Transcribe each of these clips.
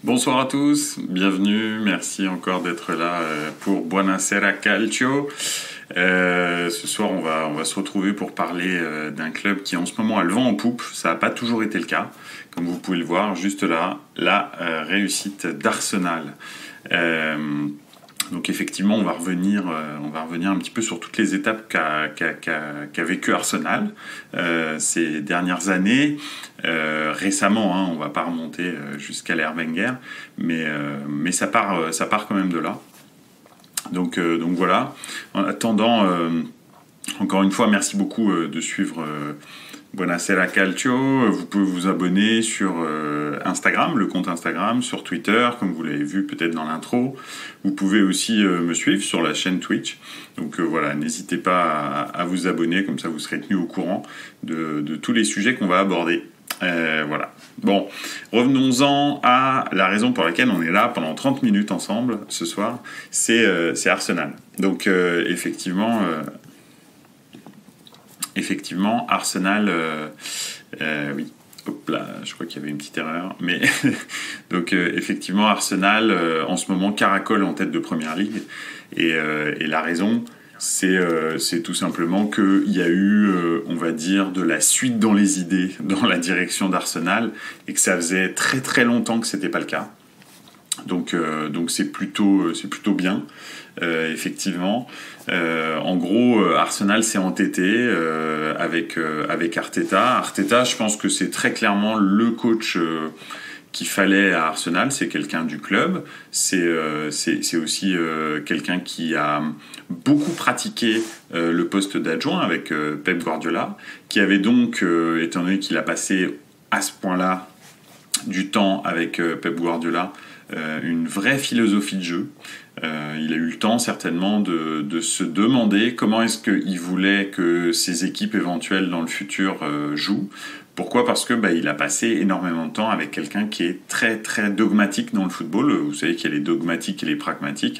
Bonsoir à tous, bienvenue, merci encore d'être là pour Buonasera Calcio. Ce soir, on va se retrouver pour parler d'un club qui en ce moment a le vent en poupe. Ça n'a pas toujours été le cas, comme vous pouvez le voir juste là, la réussite d'Arsenal. Donc effectivement, on va revenir un petit peu sur toutes les étapes qu'a vécu Arsenal ces dernières années. Récemment, on va pas remonter jusqu'à l'ère Wenger, mais ça part quand même de là. Donc voilà. En attendant, encore une fois, merci beaucoup de suivre Buonasera Calcio. Vous pouvez vous abonner sur Instagram, le compte Instagram, sur Twitter, comme vous l'avez vu peut-être dans l'intro. Vous pouvez aussi me suivre sur la chaîne Twitch. Donc voilà, n'hésitez pas à vous abonner, comme ça vous serez tenu au courant de tous les sujets qu'on va aborder. Voilà. Bon, revenons-en à la raison pour laquelle on est là pendant 30 minutes ensemble ce soir. C'est Arsenal. Donc effectivement, Arsenal, oui, hop là, je crois qu'il y avait une petite erreur, mais donc effectivement, Arsenal, en ce moment, caracole en tête de Première Ligue, et la raison, c'est tout simplement qu'il y a eu, on va dire, de la suite dans les idées, dans la direction d'Arsenal, et que ça faisait très très longtemps que c'était pas le cas. Donc c'est plutôt bien, effectivement. En gros, Arsenal s'est entêté avec Arteta. Arteta, je pense que c'est très clairement le coach qu'il fallait à Arsenal. C'est quelqu'un du club. C'est aussi quelqu'un qui a beaucoup pratiqué le poste d'adjoint avec Pep Guardiola, qui avait donc, étant donné qu'il a passé à ce point-là du temps avec Pep Guardiola, une vraie philosophie de jeu. Il a eu le temps certainement de se demander comment est-ce qu'il voulait que ses équipes éventuelles dans le futur jouent. Pourquoi ? Parce que il a passé énormément de temps avec quelqu'un qui est très très dogmatique dans le football. Vous savez qu'il y a les dogmatiques et les pragmatiques.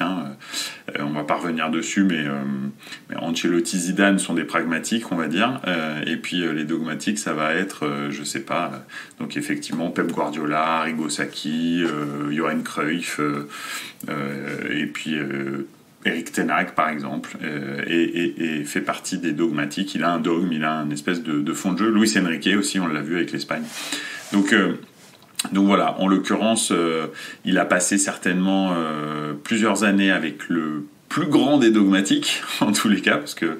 On va pas revenir dessus, mais Ancelotti, Zidane sont des pragmatiques, on va dire. Et puis les dogmatiques, ça va être, je sais pas. Donc effectivement, Pep Guardiola, Arrigo Sacchi, Johan Cruyff, et puis Erik ten Hag par exemple, et fait partie des dogmatiques. Il a un dogme, il a une espèce de fond de jeu. Luis Enrique aussi, on l'a vu avec l'Espagne. Donc voilà, en l'occurrence, il a passé certainement plusieurs années avec le plus grand des dogmatiques, en tous les cas, parce que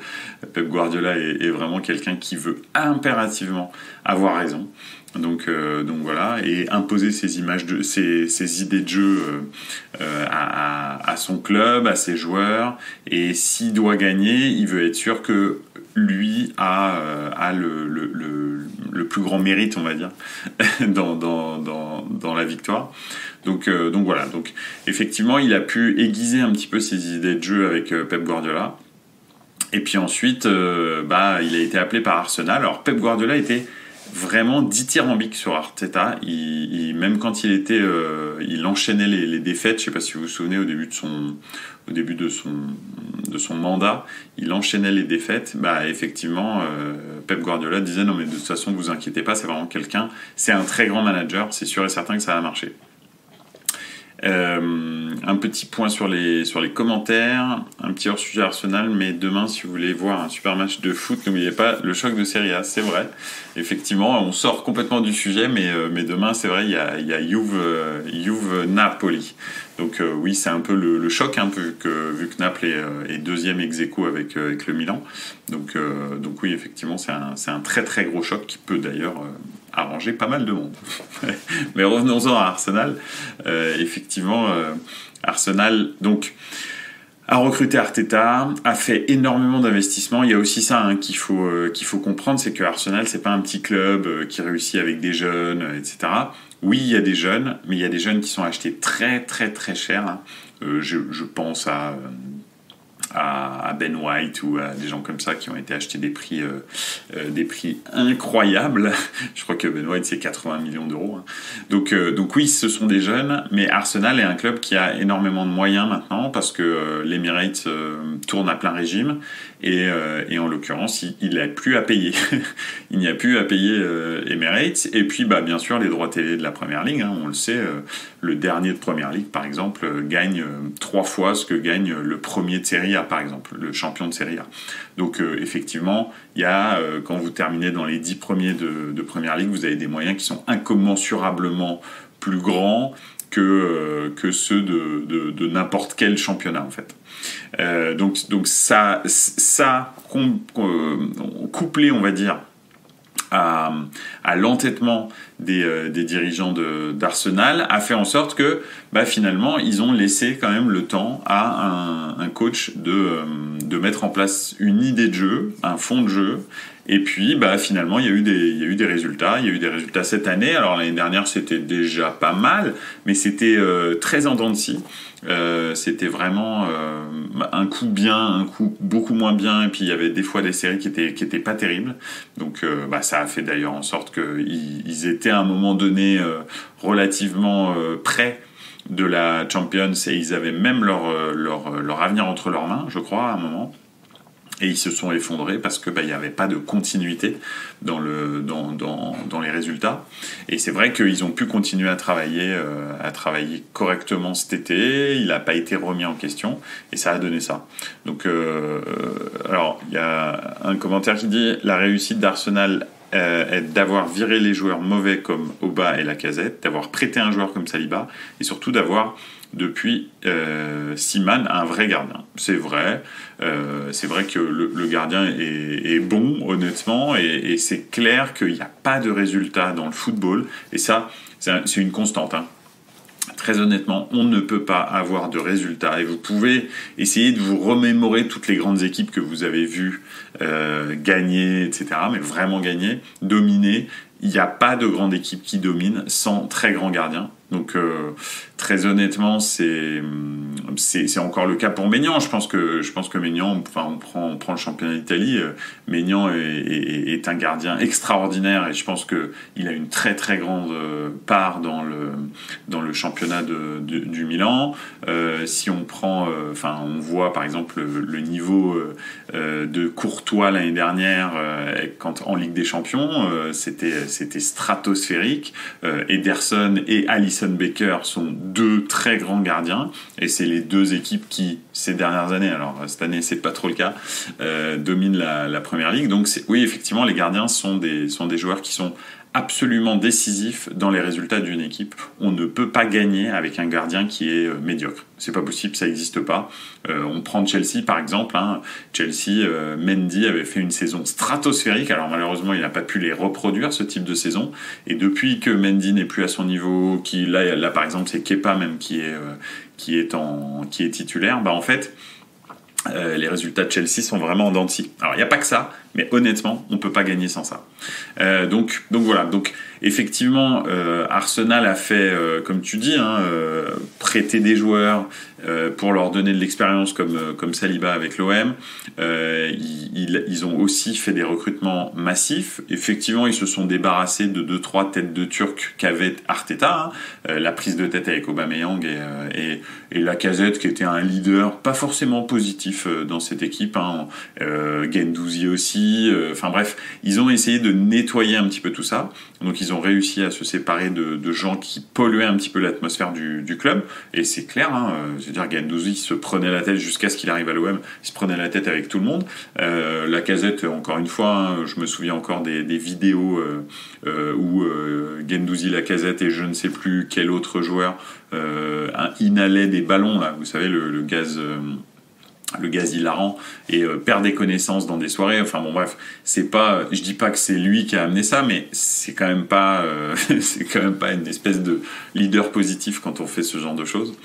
Pep Guardiola est vraiment quelqu'un qui veut impérativement avoir raison. Donc voilà, et imposer ses idées de jeu à son club, à ses joueurs, et s'il doit gagner, il veut être sûr que lui a le plus grand mérite, on va dire, dans la victoire. Donc voilà, donc effectivement, il a pu aiguiser un petit peu ses idées de jeu avec Pep Guardiola. Et puis ensuite, il a été appelé par Arsenal. Alors Pep Guardiola était vraiment dithyrambique sur Arteta. Même quand il enchaînait les défaites, je sais pas si vous vous souvenez, au début de son mandat, il enchaînait les défaites. Effectivement, Pep Guardiola disait non mais de toute façon vous inquiétez pas, c'est vraiment quelqu'un, c'est un très grand manager, c'est sûr et certain que ça va marcher. Un petit point sur les commentaires, un petit hors-sujet Arsenal, mais demain, si vous voulez voir un super match de foot, n'oubliez pas le choc de Serie A, c'est vrai. Effectivement, on sort complètement du sujet, mais demain, c'est vrai, il y a Juve-Napoli. Donc oui, c'est un peu le choc, vu que Naples est deuxième ex-aequo avec le Milan. Donc oui, effectivement, c'est un très très gros choc qui peut d'ailleurs arranger pas mal de monde. Mais revenons-en à Arsenal. Effectivement, Arsenal donc a recruté Arteta, a fait énormément d'investissements. Il y a aussi ça qu'il faut comprendre, c'est que Arsenal, c'est pas un petit club qui réussit avec des jeunes, etc. Oui, il y a des jeunes, mais il y a des jeunes qui sont achetés très très très cher. Je pense à à Ben White ou à des gens comme ça qui ont été achetés des prix incroyables. Je crois que Ben White c'est 80 millions d'euros. Hein. Donc oui, ce sont des jeunes, mais Arsenal est un club qui a énormément de moyens maintenant parce que l'Emirates tourne à plein régime et en l'occurrence il n'a plus à payer. Il n'y a plus à payer Emirates et puis bien sûr les droits télé de la Première Ligue. Hein, on le sait, le dernier de Première Ligue par exemple gagne 3 fois ce que gagne le premier de Serie A par exemple, le champion de Serie A. Donc effectivement, il y a quand vous terminez dans les 10 premiers de Première Ligue, vous avez des moyens qui sont incommensurablement plus grands que ceux de n'importe quel championnat en fait. Donc ça couplé on va dire à l'entêtement des dirigeants d'Arsenal a fait en sorte que finalement ils ont laissé quand même le temps à un coach de mettre en place une idée de jeu, un fond de jeu. Et puis finalement il y a eu des résultats. Il y a eu des résultats cette année. Alors l'année dernière c'était déjà pas mal, mais c'était très en dents de scie. C'était vraiment un coup bien, un coup beaucoup moins bien, et puis il y avait des fois des séries qui étaient pas terribles. Donc ça a fait d'ailleurs en sorte qu'ils étaient à un moment donné relativement près de la Champions et ils avaient même leur avenir entre leurs mains, je crois, à un moment. Et ils se sont effondrés parce que il n'y avait pas de continuité dans les résultats. Et c'est vrai qu'ils ont pu continuer à travailler correctement cet été. Il n'a pas été remis en question et ça a donné ça. Donc, alors il y a un commentaire qui dit la réussite d'Arsenal est d'avoir viré les joueurs mauvais comme Auba et Lacazette, d'avoir prêté un joueur comme Saliba et surtout d'avoir depuis Seaman un vrai gardien. C'est vrai que le gardien est bon, honnêtement, et c'est clair qu'il n'y a pas de résultat dans le football, et ça, c'est une constante. Hein. Très honnêtement, on ne peut pas avoir de résultats, et vous pouvez essayer de vous remémorer toutes les grandes équipes que vous avez vues gagner, etc., mais vraiment gagner, dominer. Il n'y a pas de grande équipe qui domine sans très grand gardien. Donc très honnêtement, c'est encore le cas pour Maignan. Je pense que Maignan, on prend le championnat d'Italie. Maignan est un gardien extraordinaire et je pense que il a une très très grande part dans le championnat du Milan. Si on prend, on voit par exemple le niveau de Courtois l'année dernière, quand en Ligue des Champions, c'était stratosphérique. Ederson et Alisson Becker sont deux très grands gardiens et c'est les deux équipes qui, ces dernières années, alors cette année c'est pas trop le cas, dominent la Première Ligue. Donc oui, effectivement, les gardiens sont des joueurs qui sont absolument décisif dans les résultats d'une équipe. On ne peut pas gagner avec un gardien qui est médiocre. C'est pas possible, ça n'existe pas. On prend Chelsea par exemple. Hein. Chelsea, Mendy avait fait une saison stratosphérique. Alors malheureusement, il n'a pas pu les reproduire ce type de saison. Et depuis que Mendy n'est plus à son niveau, là par exemple c'est Kepa même qui est titulaire. En fait. Les résultats de Chelsea sont vraiment en dents de scie. Alors il n'y a pas que ça, mais honnêtement, on ne peut pas gagner sans ça. Donc voilà. Donc effectivement, Arsenal a fait, comme tu dis, prêter des joueurs pour leur donner de l'expérience comme Saliba avec l'OM. Ils ont aussi fait des recrutements massifs. Effectivement, ils se sont débarrassés de 2-3 têtes de Turcs qu'avait Arteta. La prise de tête avec Aubameyang et Lacazette qui était un leader pas forcément positif dans cette équipe. Guendouzi aussi. Bref, ils ont essayé de nettoyer un petit peu tout ça. Donc ils ont réussi à se séparer de gens qui polluaient un petit peu l'atmosphère du club. Et c'est clair, je veux dire, Guendouzi se prenait la tête jusqu'à ce qu'il arrive à l'OM. Il se prenait la tête avec tout le monde. Lacazette, encore une fois, je me souviens encore des vidéos où Guendouzi, Lacazette et je ne sais plus quel autre joueur inhalait des ballons, là, vous savez, le gaz hilarant et perd des connaissances dans des soirées. Enfin bon bref, c'est pas, je dis pas que c'est lui qui a amené ça, mais c'est quand même pas une espèce de leader positif quand on fait ce genre de choses.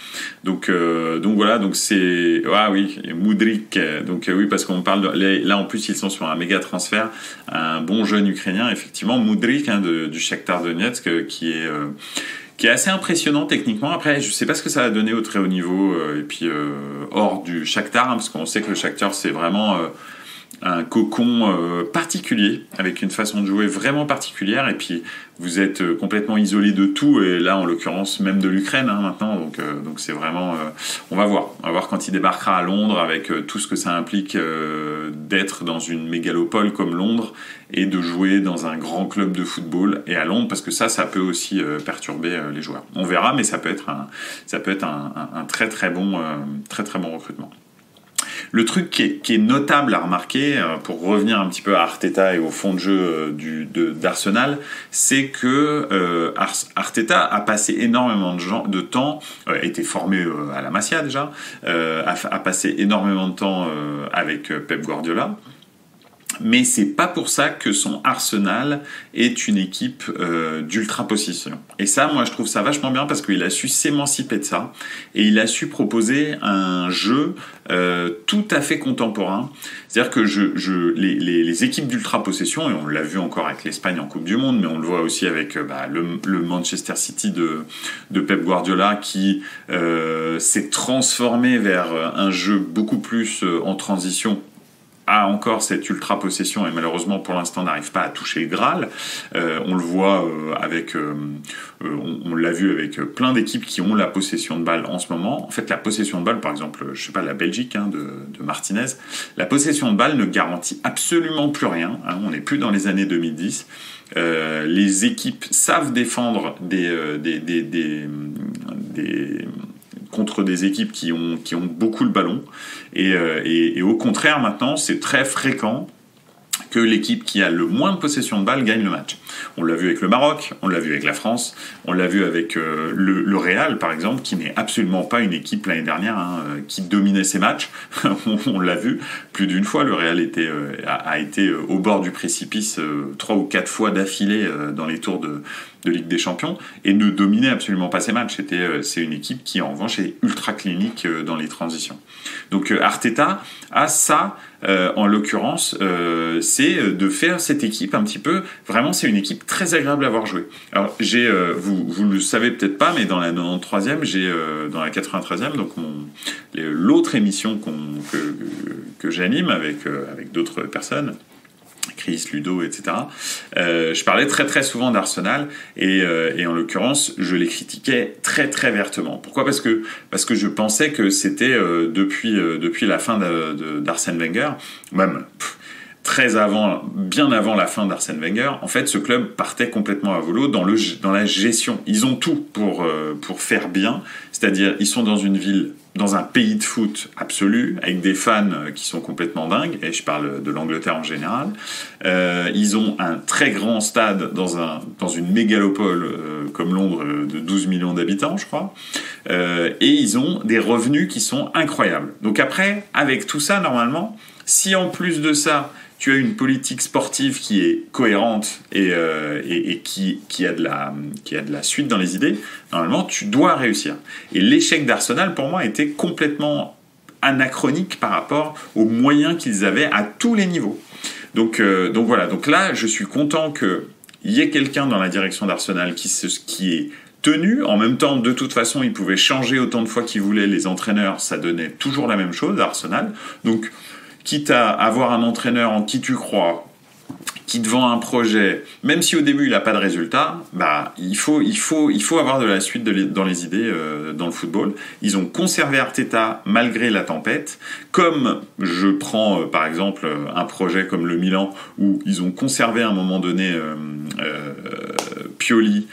Donc voilà, donc c'est oui, Mudryk. Donc oui, parce qu'on parle là en plus ils sont sur un méga transfert, un bon jeune ukrainien effectivement, Mudryk du Shakhtar Donetsk qui est assez impressionnant techniquement. Après, je sais pas ce que ça va donner au très haut niveau, et puis hors du Shakhtar, hein, parce qu'on sait que le Shakhtar, c'est vraiment un cocon particulier, avec une façon de jouer vraiment particulière, et puis vous êtes complètement isolé de tout, et là en l'occurrence même de l'Ukraine hein, maintenant, donc c'est vraiment on va voir quand il débarquera à Londres avec tout ce que ça implique d'être dans une mégalopole comme Londres et de jouer dans un grand club de football et à Londres, parce que ça peut aussi perturber les joueurs. On verra, mais ça peut être un très très bon recrutement. Le truc qui est notable à remarquer, pour revenir un petit peu à Arteta et au fond de jeu d'Arsenal, c'est que Arteta a passé énormément de temps, a été formé à la Masia déjà, a passé énormément de temps avec Pep Guardiola. Mais c'est pas pour ça que son Arsenal est une équipe d'ultra-possession. Et ça, moi, je trouve ça vachement bien parce qu'il a su s'émanciper de ça et il a su proposer un jeu tout à fait contemporain. C'est-à-dire que les équipes d'ultra-possession, et on l'a vu encore avec l'Espagne en Coupe du Monde, mais on le voit aussi avec le Manchester City de Pep Guardiola qui s'est transformé vers un jeu beaucoup plus en transition, a encore cette ultra-possession et malheureusement pour l'instant n'arrive pas à toucher le Graal. On le voit on l'a vu avec plein d'équipes qui ont la possession de balle en ce moment. En fait, la possession de balle, par exemple, je sais pas, la Belgique de Martinez, la possession de balle ne garantit absolument plus rien. Hein, on n'est plus dans les années 2010. Les équipes savent défendre contre des équipes qui ont beaucoup le ballon et au contraire maintenant c'est très fréquent que l'équipe qui a le moins de possession de balle gagne le match. On l'a vu avec le Maroc, on l'a vu avec la France, on l'a vu avec le Real par exemple, qui n'est absolument pas une équipe l'année dernière qui dominait ses matchs. On l'a vu plus d'une fois, le Real a été au bord du précipice 3 ou 4 fois d'affilée dans les tours de Ligue des Champions et ne dominait absolument pas ses matchs. C'est une équipe qui en revanche est ultra clinique dans les transitions. Donc Arteta a ça en l'occurrence, c'est de faire cette équipe un petit peu, vraiment c'est une équipe très agréable à voir jouer. Alors vous le savez peut-être pas, mais dans la 93e, dans la 93e, donc l'autre émission que j'anime avec d'autres personnes, Chris, Ludo, etc. Je parlais très très souvent d'Arsenal et en l'occurrence je les critiquais très très vertement. Pourquoi ? Parce que je pensais que c'était depuis la fin d'Arsène Wenger, même bien avant la fin d'Arsène Wenger, en fait ce club partait complètement à volo dans la gestion. Ils ont tout pour faire bien, c'est-à-dire ils sont dans une ville, dans un pays de foot absolu, avec des fans qui sont complètement dingues, et je parle de l'Angleterre en général. Ils ont un très grand stade dans une mégalopole comme Londres de 12 millions d'habitants, je crois. Et ils ont des revenus qui sont incroyables. Donc après, avec tout ça, normalement, si en plus de ça, tu as une politique sportive qui est cohérente et qui a de la suite dans les idées, normalement, tu dois réussir. Et l'échec d'Arsenal, pour moi, était complètement anachronique par rapport aux moyens qu'ils avaient à tous les niveaux. Donc voilà. Donc là, je suis content qu'il y ait quelqu'un dans la direction d'Arsenal qui est tenu. En même temps, de toute façon, ils pouvaient changer autant de fois qu'ils voulaient. Les entraîneurs, ça donnait toujours la même chose à Arsenal. Donc, quitte à avoir un entraîneur en qui tu crois, qui te vend un projet, même si au début il n'a pas de résultat, il faut avoir de la suite dans les idées dans le football. Ils ont conservé Arteta malgré la tempête, comme je prends par exemple un projet comme le Milan, où ils ont conservé à un moment donné Pioli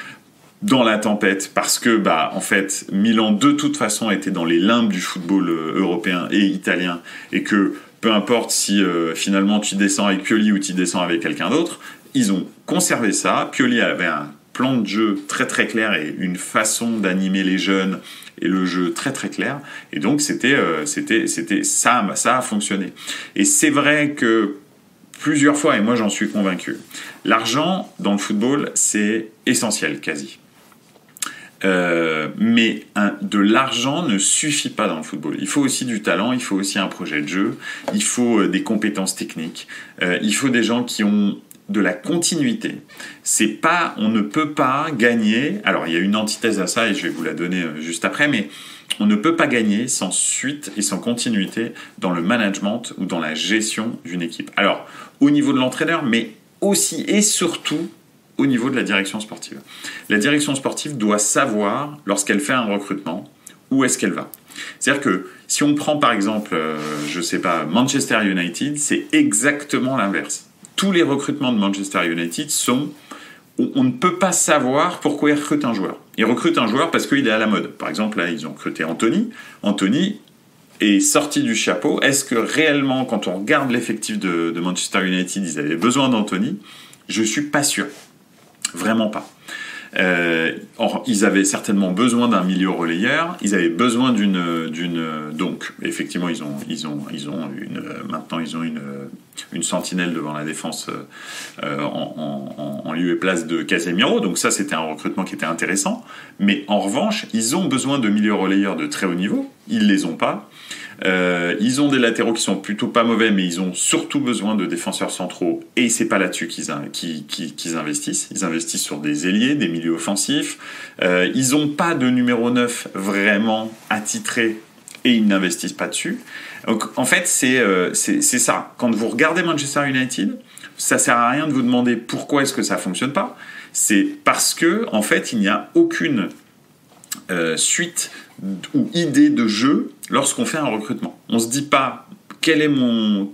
dans la tempête, parce que en fait Milan de toute façon était dans les limbes du football européen et italien, et que peu importe si finalement tu descends avec Pioli ou tu descends avec quelqu'un d'autre, ils ont conservé ça. Pioli avait un plan de jeu très très clair et une façon d'animer les jeunes et le jeu très très clair. Et donc c'était ça a fonctionné. Et c'est vrai que plusieurs fois, et moi j'en suis convaincu, l'argent dans le football c'est essentiel quasi. Mais de l'argent ne suffit pas dans le football. Il faut aussi du talent, il faut aussi un projet de jeu, il faut des compétences techniques, il faut des gens qui ont de la continuité. C'est pas, on ne peut pas gagner. Alors il y a une antithèse à ça et je vais vous la donner juste après, mais on ne peut pas gagner sans suite et sans continuité dans le management ou dans la gestion d'une équipe. Alors au niveau de l'entraîneur, mais aussi et surtout au niveau de la direction sportive. La direction sportive doit savoir, lorsqu'elle fait un recrutement, où est-ce qu'elle va. C'est-à-dire que si on prend par exemple, je sais pas, Manchester United, c'est exactement l'inverse. Tous les recrutements de Manchester United sont... On ne peut pas savoir pourquoi ils recrutent un joueur. Ils recrutent un joueur parce qu'il est à la mode. Par exemple, là, ils ont recruté Anthony. Anthony est sorti du chapeau. Est-ce que réellement, quand on regarde l'effectif de Manchester United, ils avaient besoin d'Anthony? Je suis pas sûr. Vraiment pas. Ils avaient certainement besoin d'un milieu relayeur. Ils avaient besoin donc effectivement maintenant ils ont une sentinelle devant la défense en lieu et place de Casemiro. Donc ça c'était un recrutement qui était intéressant. Mais en revanche ils ont besoin de milieux relayeurs de très haut niveau. Ils les ont pas. Ils ont des latéraux qui sont plutôt pas mauvais, mais ils ont surtout besoin de défenseurs centraux, et c'est pas là-dessus qu'ils investissent. Ils investissent sur des ailiers, des milieux offensifs. Ils ont pas de numéro 9 vraiment attitré, et ils n'investissent pas dessus. Donc, en fait, c'est ça. Quand vous regardez Manchester United, ça sert à rien de vous demander pourquoi est-ce que ça fonctionne pas. C'est parce que, en fait, il n'y a aucune suite ou idée de jeu lorsqu'on fait un recrutement. On se dit pas quel est mon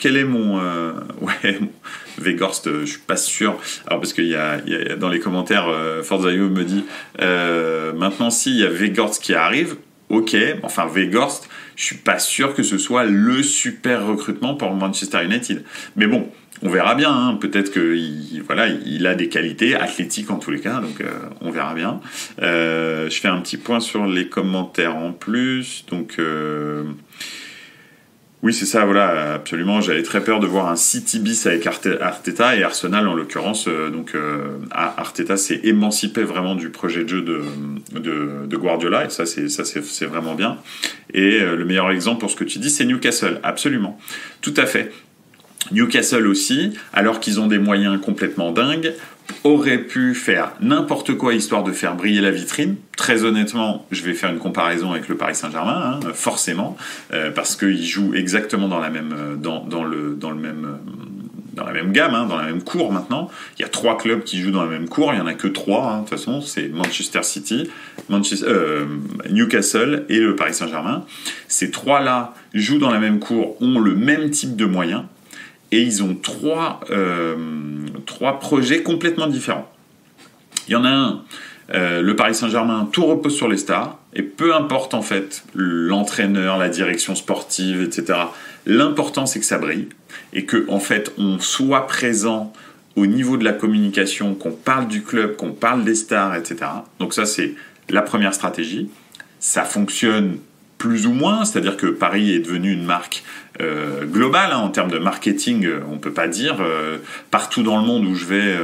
Weghorst, je suis pas sûr. Alors parce qu'il y a dans les commentaires Forzaio me dit maintenant s'il y a Weghorst qui arrive, ok, enfin Weghorst, je suis pas sûr que ce soit le super recrutement pour Manchester United. Mais bon, on verra bien, hein. Peut-être qu'il a des qualités athlétiques en tous les cas, donc on verra bien. Je fais un petit point sur les commentaires en plus, donc oui c'est ça, voilà, absolument. J'avais très peur de voir un City bis avec Arteta et Arsenal en l'occurrence. Arteta s'est émancipé vraiment du projet de jeu de Guardiola, et ça c'est vraiment bien. Et le meilleur exemple pour ce que tu dis, c'est Newcastle, absolument, tout à fait. Newcastle aussi, alors qu'ils ont des moyens complètement dingues, auraient pu faire n'importe quoi histoire de faire briller la vitrine. Très honnêtement, je vais faire une comparaison avec le Paris Saint-Germain, hein, forcément, parce qu'ils jouent exactement dans la même dans la même gamme, hein, dans la même cour maintenant. Il y a 3 clubs qui jouent dans la même cour, il y en a que 3, hein, de toute façon, c'est Manchester City, Newcastle et le Paris Saint-Germain. Ces 3-là jouent dans la même cour, ont le même type de moyens. Et ils ont 3 projets complètement différents. Il y en a un, le Paris Saint-Germain, tout repose sur les stars, et peu importe en fait l'entraîneur, la direction sportive, etc. L'important c'est que ça brille, et que en fait on soit présent au niveau de la communication, qu'on parle du club, qu'on parle des stars, etc. Donc ça c'est la première stratégie. Ça fonctionne plus ou moins, c'est-à-dire que Paris est devenu une marque globale, hein, en termes de marketing, on peut pas dire. Partout dans le monde où je vais,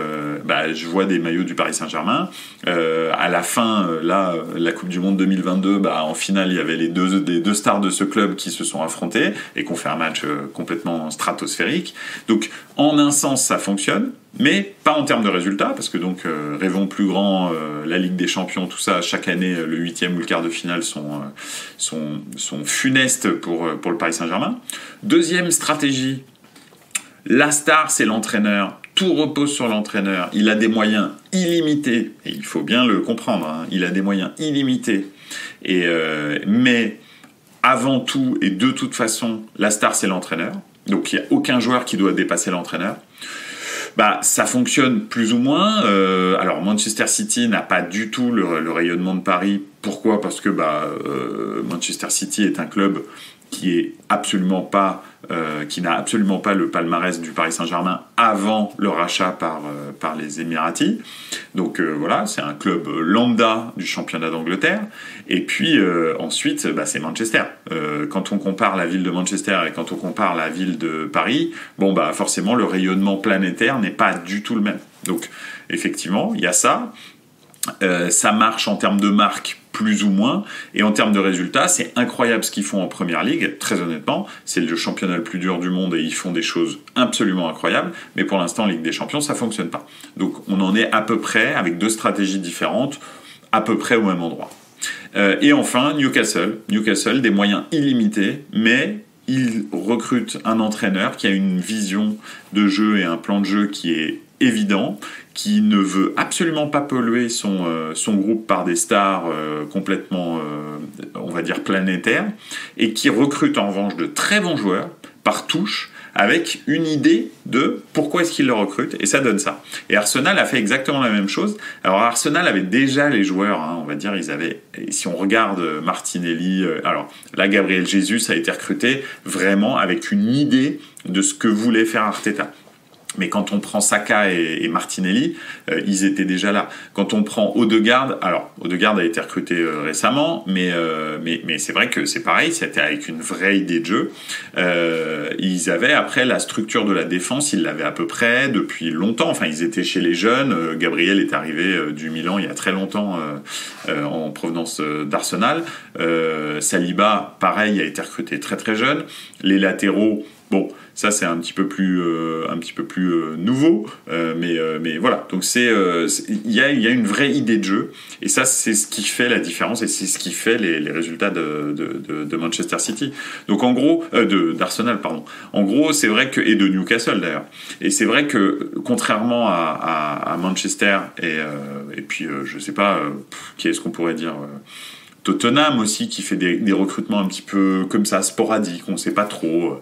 je vois des maillots du Paris Saint-Germain. À la fin, la Coupe du Monde 2022, en finale, il y avait les deux stars de ce club qui se sont affrontés et qui ont fait un match complètement stratosphérique. Donc, en un sens, ça fonctionne, mais pas en termes de résultats, parce que donc, rêvons plus grand, la Ligue des Champions, tout ça, chaque année, le 8e ou le quart de finale sont funestes pour le Paris Saint-Germain. Deuxième stratégie, la star, c'est l'entraîneur. Tout repose sur l'entraîneur. Il a des moyens illimités, et il faut bien le comprendre, hein, il a des moyens illimités. Mais avant tout et de toute façon, la star, c'est l'entraîneur. Donc il n'y a aucun joueur qui doit dépasser l'entraîneur. Ça fonctionne plus ou moins. Alors Manchester City n'a pas du tout le rayonnement de Paris. Pourquoi ? Parce que Manchester City est un club qui est absolument pas, qui n'a absolument pas le palmarès du Paris Saint-Germain avant le rachat par les Émiratis. Donc voilà, c'est un club lambda du championnat d'Angleterre. Et puis ensuite, c'est Manchester. Quand on compare la ville de Manchester et quand on compare la ville de Paris, forcément le rayonnement planétaire n'est pas du tout le même. Donc effectivement, il y a ça. Ça marche en termes de marque plus ou moins. Et en termes de résultats, c'est incroyable ce qu'ils font en Première Ligue, très honnêtement. C'est le championnat le plus dur du monde et ils font des choses absolument incroyables. Mais pour l'instant, Ligue des Champions, ça fonctionne pas. Donc on en est à peu près, avec 2 stratégies différentes, à peu près au même endroit. Et enfin, Newcastle, des moyens illimités, mais il recrute un entraîneur qui a une vision de jeu et un plan de jeu qui est évident, qui ne veut absolument pas polluer son groupe par des stars complètement, on va dire, planétaires, et qui recrute en revanche de très bons joueurs par touche, avec une idée de pourquoi est-ce qu'il le recrute, et ça donne ça. Et Arsenal a fait exactement la même chose. Alors Arsenal avait déjà les joueurs, on va dire, ils avaient, et si on regarde Martinelli, alors là Gabriel Jesus a été recruté vraiment avec une idée de ce que voulait faire Arteta. Mais quand on prend Saka et Martinelli, ils étaient déjà là. Quand on prend Odegaard, alors Odegaard a été recruté récemment, mais c'est vrai que c'est pareil, c'était avec une vraie idée de jeu. Ils avaient après la structure de la défense, ils l'avaient à peu près depuis longtemps. Enfin, ils étaient chez les jeunes. Gabriel est arrivé du Milan il y a très longtemps en provenance d'Arsenal. Saliba, pareil, a été recruté très très jeune. Les latéraux, bon, ça c'est un petit peu plus nouveau, mais voilà. Donc il y a une vraie idée de jeu, et ça c'est ce qui fait la différence, et c'est ce qui fait les résultats de Manchester City. Donc en gros, d'Arsenal pardon. En gros, c'est vrai que, et de Newcastle d'ailleurs. Et c'est vrai que contrairement à Manchester et puis je sais pas qui est-ce qu'on pourrait dire. Tottenham aussi qui fait des recrutements un petit peu comme ça sporadiques, on sait pas trop.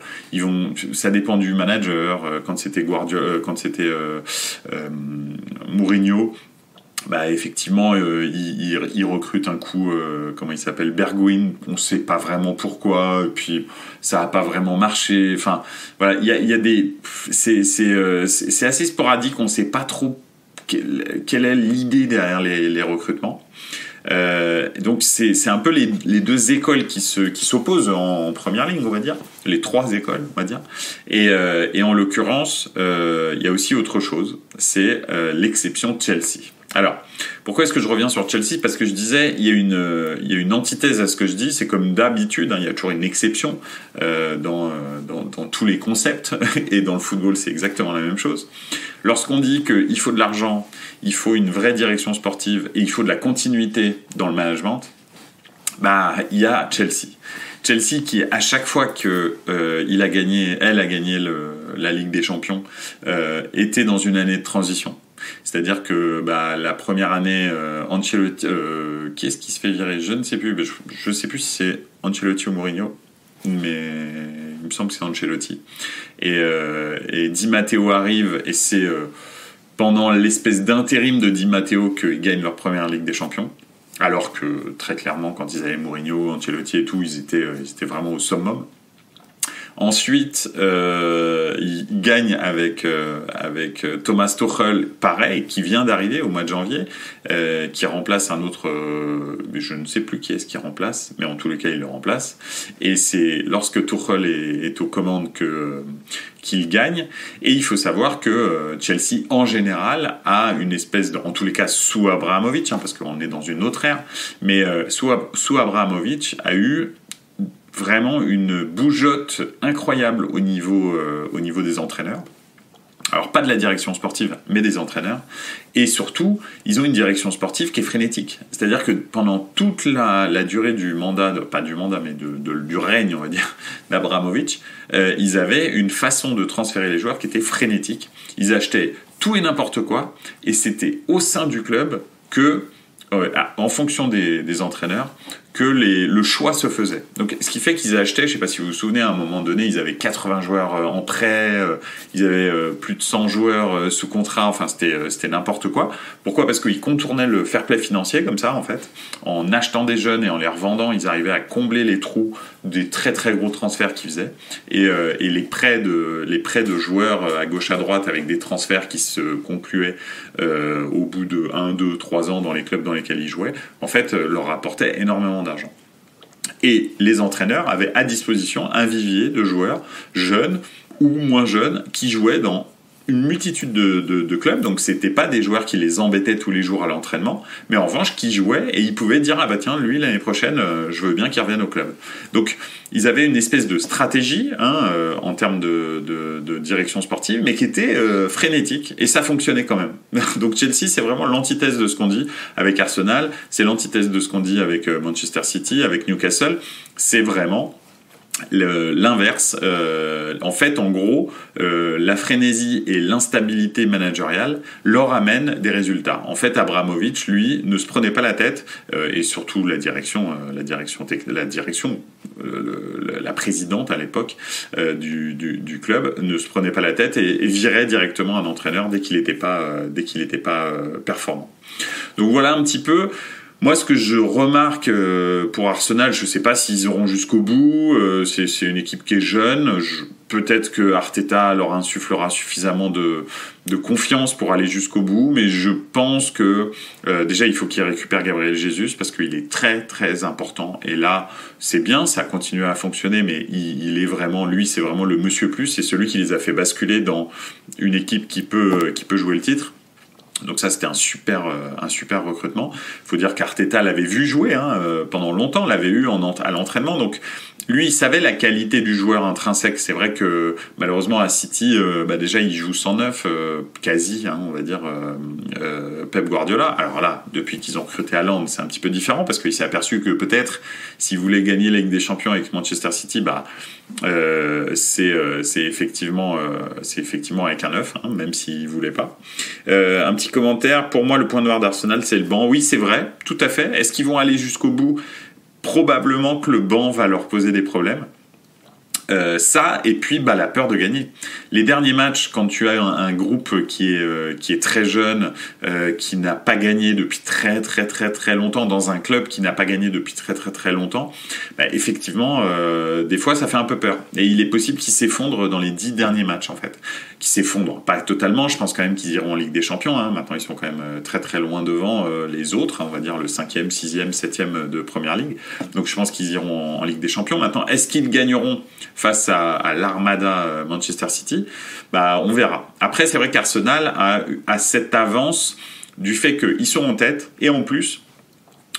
Ça dépend du manager. Quand c'était Mourinho, bah effectivement il recrute un coup comment il s'appelle, Bergwijn, on sait pas vraiment pourquoi, et puis ça a pas vraiment marché. Enfin voilà, il y a des c'est assez sporadique, on sait pas trop quelle est l'idée derrière les recrutements. Donc c'est un peu les 2 écoles qui s'opposent en première ligne, on va dire, les 3 écoles, on va dire. Et en l'occurrence, il y a aussi autre chose, c'est l'exception Chelsea. Alors, pourquoi est-ce que je reviens sur Chelsea ? Parce que je disais, il y a une antithèse à ce que je dis, c'est comme d'habitude, il y a toujours une exception dans tous les concepts, et dans le football c'est exactement la même chose. Lorsqu'on dit qu'il faut de l'argent, il faut une vraie direction sportive, et il faut de la continuité dans le management, bah il y a Chelsea. Chelsea qui, à chaque fois que elle a gagné la Ligue des Champions, était dans une année de transition. C'est-à-dire que la première année, Ancelotti, qui est-ce qui se fait virer ? Je ne sais plus. Je ne sais plus si c'est Ancelotti ou Mourinho, mais il me semble que c'est Ancelotti. Et Di Matteo arrive, et c'est pendant l'espèce d'intérim de Di Matteo qu'ils gagnent leur première Ligue des Champions. Alors que, très clairement, quand ils avaient Mourinho, Ancelotti et tout, ils étaient vraiment au summum. Ensuite, il gagne avec Thomas Tuchel, pareil, qui vient d'arriver au mois de janvier, qui remplace un autre, je ne sais plus qui est-ce qui remplace, mais en tous les cas, il le remplace. Et c'est lorsque Tuchel est aux commandes qu'il gagne. Et il faut savoir que Chelsea, en général, a une espèce en tous les cas, sous Abramovich, parce qu'on est dans une autre ère, mais sous Abramovich a eu vraiment une bougeotte incroyable au niveau des entraîneurs. Alors pas de la direction sportive, mais des entraîneurs. Et surtout, ils ont une direction sportive qui est frénétique. C'est-à-dire que pendant toute la durée du mandat, pas du mandat, mais du règne, on va dire, d'Abramovich, ils avaient une façon de transférer les joueurs qui était frénétique. Ils achetaient tout et n'importe quoi, et c'était au sein du club que, en fonction des entraîneurs, que le choix se faisait. Donc, ce qui fait qu'ils achetaient, je ne sais pas si vous vous souvenez, à un moment donné, ils avaient 80 joueurs en prêt, ils avaient plus de 100 joueurs sous contrat, enfin, c'était n'importe quoi. Pourquoi ? Parce qu'ils contournaient le fair play financier, comme ça, en fait. En achetant des jeunes et en les revendant, ils arrivaient à combler les trous des très très gros transferts qu'ils faisaient. Et les prêts de joueurs à gauche à droite avec des transferts qui se concluaient au bout de 1, 2, 3 ans dans les clubs dans lesquels ils jouaient, en fait, leur rapportaient énormément d'argent. Et les entraîneurs avaient à disposition un vivier de joueurs jeunes ou moins jeunes qui jouaient dans une multitude de clubs, donc c'était pas des joueurs qui les embêtaient tous les jours à l'entraînement, mais en revanche qui jouaient et ils pouvaient dire ah bah tiens lui l'année prochaine je veux bien qu'il revienne au club. Donc ils avaient une espèce de stratégie en termes de direction sportive, mais qui était frénétique et ça fonctionnait quand même. Donc Chelsea c'est vraiment l'antithèse de ce qu'on dit avec Arsenal, c'est l'antithèse de ce qu'on dit avec Manchester City, avec Newcastle, c'est vraiment l'inverse. En fait, en gros, la frénésie et l'instabilité managériale leur amènent des résultats. En fait, Abramovich, lui, ne se prenait pas la tête, et surtout la présidente à l'époque du club ne se prenait pas la tête et virait directement un entraîneur dès qu'il n'était pas performant. Donc voilà un petit peu. Moi, ce que je remarque pour Arsenal, je ne sais pas s'ils iront jusqu'au bout. C'est une équipe qui est jeune. Peut-être que Arteta leur insufflera suffisamment de confiance pour aller jusqu'au bout. Mais je pense que déjà, il faut qu'il récupère Gabriel Jesus parce qu'il est très, très important. Et là, c'est bien, ça continue à fonctionner. Mais il est vraiment, lui, c'est vraiment le monsieur plus. C'est celui qui les a fait basculer dans une équipe qui peut jouer le titre. Donc ça, c'était un super recrutement. Il faut dire qu'Arteta l'avait vu jouer pendant longtemps, l'avait eu à l'entraînement. Donc lui, il savait la qualité du joueur intrinsèque. C'est vrai que malheureusement à City, déjà il joue 109, quasi, on va dire, Pep Guardiola. Alors là, depuis qu'ils ont recruté Haaland, c'est un petit peu différent parce qu'il s'est aperçu que peut-être s'il voulait gagner la Ligue des Champions avec Manchester City, c'est effectivement avec un 9, même s'il voulait pas. Un petit commentaire, pour moi le point noir d'Arsenal c'est le banc. Oui, c'est vrai, tout à fait. Est-ce qu'ils vont aller jusqu'au bout ? Probablement que le banc va leur poser des problèmes. Ça, et puis la peur de gagner. Les derniers matchs, quand tu as un groupe qui est très jeune, qui n'a pas gagné depuis très très très très longtemps, dans un club qui n'a pas gagné depuis très très très longtemps, effectivement, des fois ça fait un peu peur. Et il est possible qu'ils s'effondrent dans les 10 derniers matchs en fait. Qu'ils s'effondrent, pas totalement, je pense quand même qu'ils iront en Ligue des Champions. Maintenant ils sont quand même très très loin devant les autres, on va dire le 5e, 6e, 7e de Première Ligue. Donc je pense qu'ils iront en Ligue des Champions. Maintenant, est-ce qu'ils gagneront face à l'armada Manchester City, on verra. Après, c'est vrai qu'Arsenal a cette avance du fait qu'ils sont en tête, et en plus,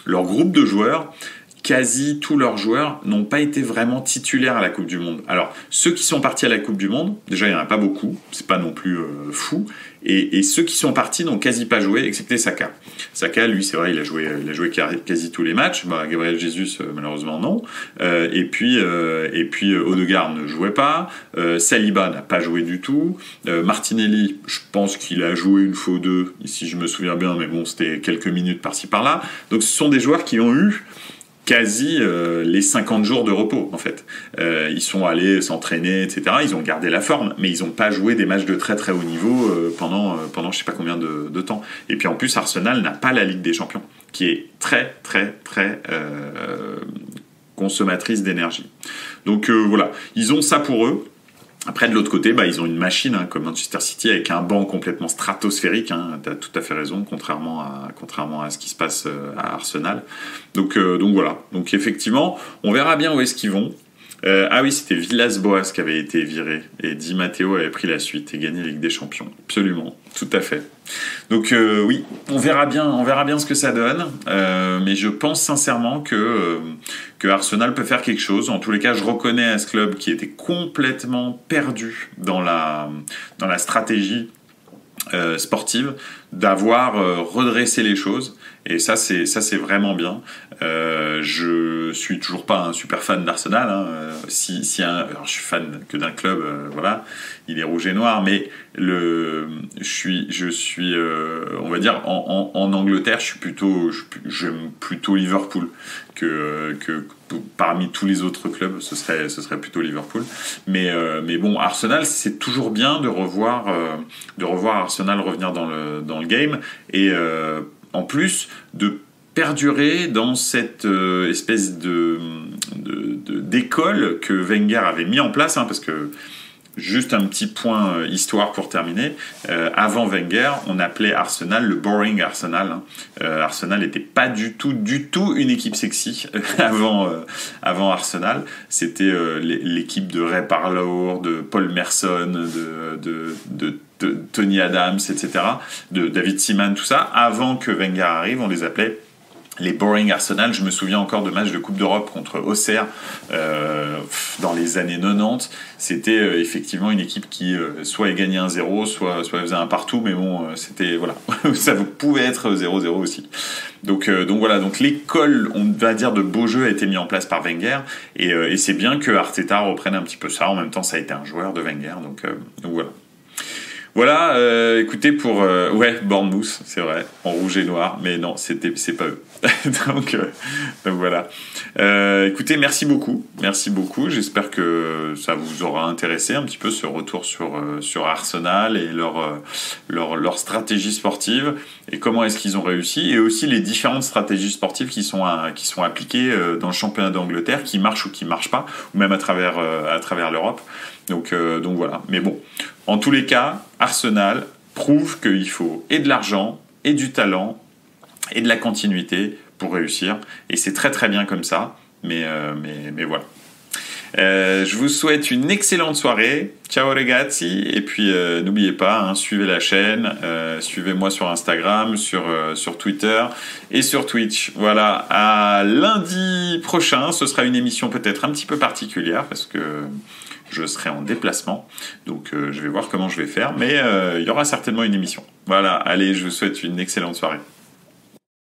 leur groupe de joueurs, quasi tous leurs joueurs n'ont pas été vraiment titulaires à la Coupe du Monde. Alors, ceux qui sont partis à la Coupe du Monde, déjà il n'y en a pas beaucoup, c'est pas non plus fou, et ceux qui sont partis n'ont quasi pas joué, excepté Saka. Saka, lui, c'est vrai, il a joué quasi tous les matchs. Gabriel Jesus, malheureusement, non. Et puis Odegaard ne jouait pas. Saliba n'a pas joué du tout. Martinelli, je pense qu'il a joué une fois ou deux, si je me souviens bien, mais bon, c'était quelques minutes par-ci par-là. Donc, ce sont des joueurs qui ont eu quasi les 50 jours de repos en fait. Ils sont allés s'entraîner, etc. Ils ont gardé la forme, mais ils n'ont pas joué des matchs de très très haut niveau pendant je sais pas combien de temps. Et puis en plus, Arsenal n'a pas la Ligue des Champions, qui est très très très consommatrice d'énergie. Donc voilà, ils ont ça pour eux. Après, de l'autre côté, ils ont une machine comme Manchester City avec un banc complètement stratosphérique. Tu as tout à fait raison, contrairement à ce qui se passe à Arsenal. Donc voilà. Donc effectivement, on verra bien où est-ce qu'ils vont. Oui, c'était Villas-Boas qui avait été viré et Di Matteo avait pris la suite et gagné la Ligue des Champions. Absolument, tout à fait. Donc oui, on verra bien ce que ça donne. Mais je pense sincèrement que Arsenal peut faire quelque chose. En tous les cas, je reconnais à ce club qui était complètement perdu dans la stratégie sportive, d'avoir redressé les choses. Et ça c'est vraiment bien. Je suis toujours pas un super fan d'Arsenal. Alors je suis fan que d'un club, voilà, il est rouge et noir. Mais je suis, on va dire, en Angleterre, j'aime plutôt Liverpool que parmi tous les autres clubs, ce serait plutôt Liverpool. Mais bon, Arsenal, c'est toujours bien de revoir Arsenal revenir dans le game et en plus de perdurer dans cette espèce d'école que Wenger avait mis en place, parce que juste un petit point histoire pour terminer. Avant Wenger, on appelait Arsenal le boring Arsenal. Arsenal n'était pas du tout une équipe sexy avant Arsenal. C'était l'équipe de Ray Parlour, de Paul Merson, de de Tony Adams, etc., de David Seaman, tout ça, avant que Wenger arrive, on les appelait les Boring Arsenal. Je me souviens encore de matchs de Coupe d'Europe contre Auxerre dans les années 90. C'était effectivement une équipe qui soit gagnait 1-0, soit faisait un partout, mais bon, c'était voilà, ça pouvait être 0-0 aussi. Donc voilà, donc l'école, on va dire, de beau jeu a été mis en place par Wenger, et c'est bien que Arteta reprenne un petit peu ça. En même temps, ça a été un joueur de Wenger, donc voilà. Voilà, écoutez, pour Bournemouth, c'est vrai, en rouge et noir, mais non, c'est pas eux. donc voilà. Écoutez, merci beaucoup. J'espère que ça vous aura intéressé un petit peu ce retour sur Arsenal et leur stratégie sportive, et comment est-ce qu'ils ont réussi, et aussi les différentes stratégies sportives qui sont appliquées dans le championnat d'Angleterre, qui marchent ou qui marchent pas, ou même à travers l'Europe. Donc voilà. Mais bon, en tous les cas, Arsenal prouve qu'il faut et de l'argent, et du talent, et de la continuité pour réussir. Et c'est très très bien comme ça. Mais voilà. Je vous souhaite une excellente soirée. Ciao ragazzi. Et puis n'oubliez pas, suivez la chaîne, suivez-moi sur Instagram, sur Twitter et sur Twitch. Voilà, à lundi prochain, ce sera une émission peut-être un petit peu particulière parce que je serai en déplacement, donc je vais voir comment je vais faire, mais il y aura certainement une émission. Voilà, allez, je vous souhaite une excellente soirée.